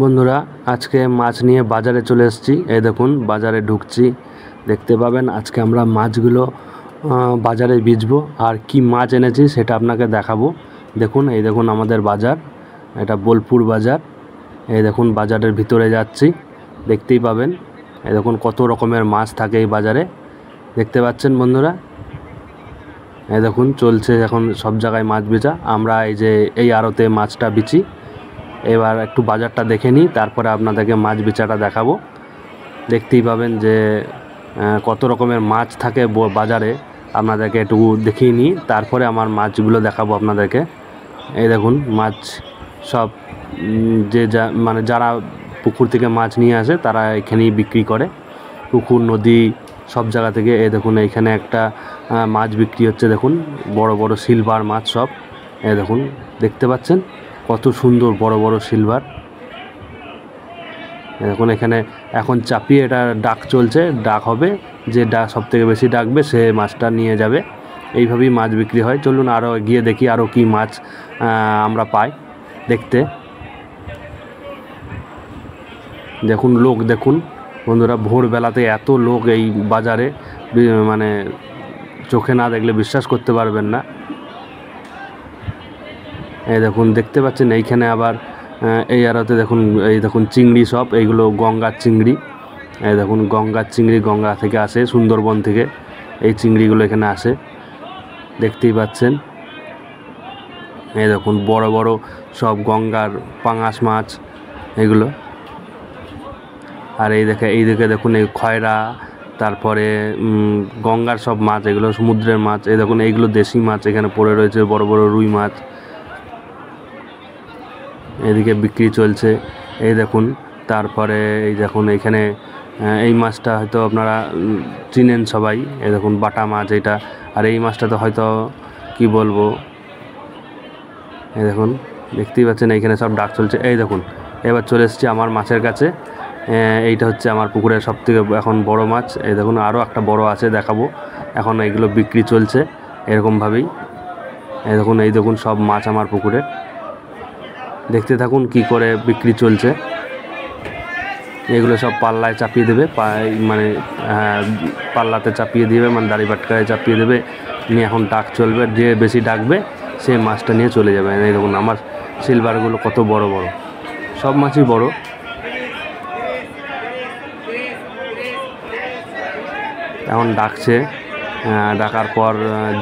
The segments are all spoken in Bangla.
বন্ধুরা আজকে মাছ নিয়ে বাজারে চলে এসেছি। এই দেখুন বাজারে ঢুকছি, দেখতে পাবেন আজকে আমরা মাছগুলো বাজারে বেচবো। আর কি মাছ এনেছি সেটা আপনাকে দেখাবো। দেখুন এই দেখুন আমাদের বাজার, এটা বোলপুর বাজার। এই দেখুন বাজারের ভিতরে যাচ্ছি, দেখতেই পাবেন। এই দেখুন কত রকমের মাছ থাকে এই বাজারে, দেখতে পাচ্ছেন বন্ধুরা। এই দেখুন চলছে এখন সব জায়গায় মাছ বেচা। আমরা এই যে এই আড়তে মাছটা বেচি। এবার একটু বাজারটা দেখে নিই, তারপরে আপনাদেরকে মাছ বেচাটা দেখাবো। দেখতেই পাবেন যে কত রকমের মাছ থাকে বাজারে, আপনাদেরকে একটু দেখিয়ে নিই, তারপরে আমার মাছগুলো দেখাবো আপনাদেরকে। এই দেখুন মাছ সব মানে যারা পুকুর থেকে মাছ নিয়ে আসে তারা এখানেই বিক্রি করে, পুকুর নদী সব জায়গা থেকে। এই দেখুন এইখানে একটা মাছ বিক্রি হচ্ছে, দেখুন বড় বড় সিলভার মাছ সব। এই দেখুন দেখতে পাচ্ছেন কত সুন্দর বড় বড় সিলভার। এখন এখানে এখন চাপিয়ে এটা ডাক চলছে, ডাক হবে, যে ডাক সব থেকে বেশি ডাকবে সে মাছটা নিয়ে যাবে। এইভাবেই মাছ বিক্রি হয়। চলুন আরও গিয়ে দেখি আরও কি মাছ আমরা পাই দেখতে। দেখুন লোক দেখুন বন্ধুরা, ভোরবেলাতে এত লোক এই বাজারে, মানে চোখে না দেখলে বিশ্বাস করতে পারবেন না। এই দেখুন দেখতে পাচ্ছেন এইখানে আবার এই আড়তে দেখুন, এই দেখুন চিংড়ি সব, এইগুলো গঙ্গার চিংড়ি। এই দেখুন গঙ্গার চিংড়ি, গঙ্গা থেকে আসে, সুন্দরবন থেকে এই চিংড়িগুলো এখানে আসে, দেখতেই পাচ্ছেন। এই দেখুন বড় বড় সব গঙ্গার পাঙাশ মাছ এগুলো। আর এই দিকে দেখুন এই খয়রা, তারপরে গঙ্গার সব মাছ, এগুলো সমুদ্রের মাছ। এই দেখুন এইগুলো দেশি মাছ এখানে পড়ে রয়েছে, বড় বড় রুই মাছ এদিকে বিক্রি চলছে। এই দেখুন তারপরে এই দেখুন এইখানে এই মাছটা হয়তো আপনারা চিনেন সবাই। এই দেখুন বাটা মাছ এটা। আর এই মাছটা তো হয়তো কি বলবো, এই দেখুন দেখতেই পাচ্ছেন এইখানে সব ডাক চলছে। এই দেখুন এবার চলে এসেছি আমার মাছের কাছে। এইটা হচ্ছে আমার পুকুরের সবথেকে এখন বড় মাছ। এই দেখুন আরও একটা বড় আছে, দেখাবো। এখন এইগুলো বিক্রি চলছে এরকমভাবেই। এই দেখুন সব মাছ আমার পুকুরে, দেখতে থাকুন কি করে বিক্রি চলছে। এগুলো সব পাল্লায় চাপিয়ে দেবে, মানে পাল্লাতে চাপিয়ে দেবে, মানে দাড়ি বাটকায় চাপিয়ে দেবে নিয়ে এখন ডাক চলবে। যে বেশি ডাকবে সে মাছটা নিয়ে চলে যাবে। এই দেখুন আমার সিলভারগুলো কত বড় বড়, সব মাছই বড়। এখন ডাকছে, ডাকার পর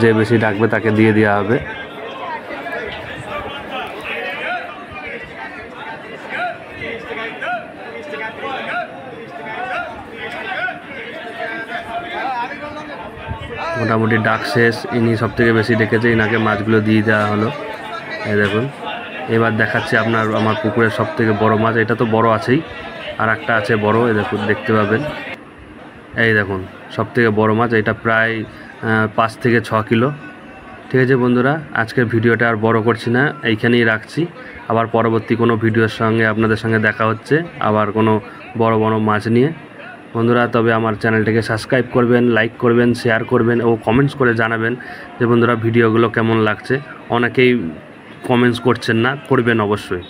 যে বেশি ডাকবে তাকে দিয়ে দেওয়া হবে। মোটামুটি ডাক শেষ, ইনি সব থেকে বেশি ডেকেছে, ইনাকে মাছগুলো দিয়ে দেওয়া হলো। এই দেখুন এবার দেখাচ্ছি আমার পুকুরের সব থেকে বড় মাছ। এটা তো বড় আছেই, আর একটা আছে বড়, এই দেখুন দেখতে পাবেন। এই দেখুন সব থেকে বড় মাছ, এটা প্রায় 5 থেকে 6 কিলো। ঠিক আছে বন্ধুরা, আজকের ভিডিওটা আর বড় করছি না, এইখানেই রাখছি। আবার পরবর্তী কোনো ভিডিওর সঙ্গে আপনাদের সঙ্গে দেখা হচ্ছে, আবার কোনো বড় বড় মাছ নিয়ে। বন্ধুরা তবে আমার চ্যানেলটাকে সাবস্ক্রাইব করবেন, লাইক করবেন, শেয়ার করবেন ও কমেন্টস করে জানাবেন যে বন্ধুরা ভিডিওগুলো কেমন লাগছে। অনেকেই কমেন্টস করছেন না, করবেন অবশ্যই।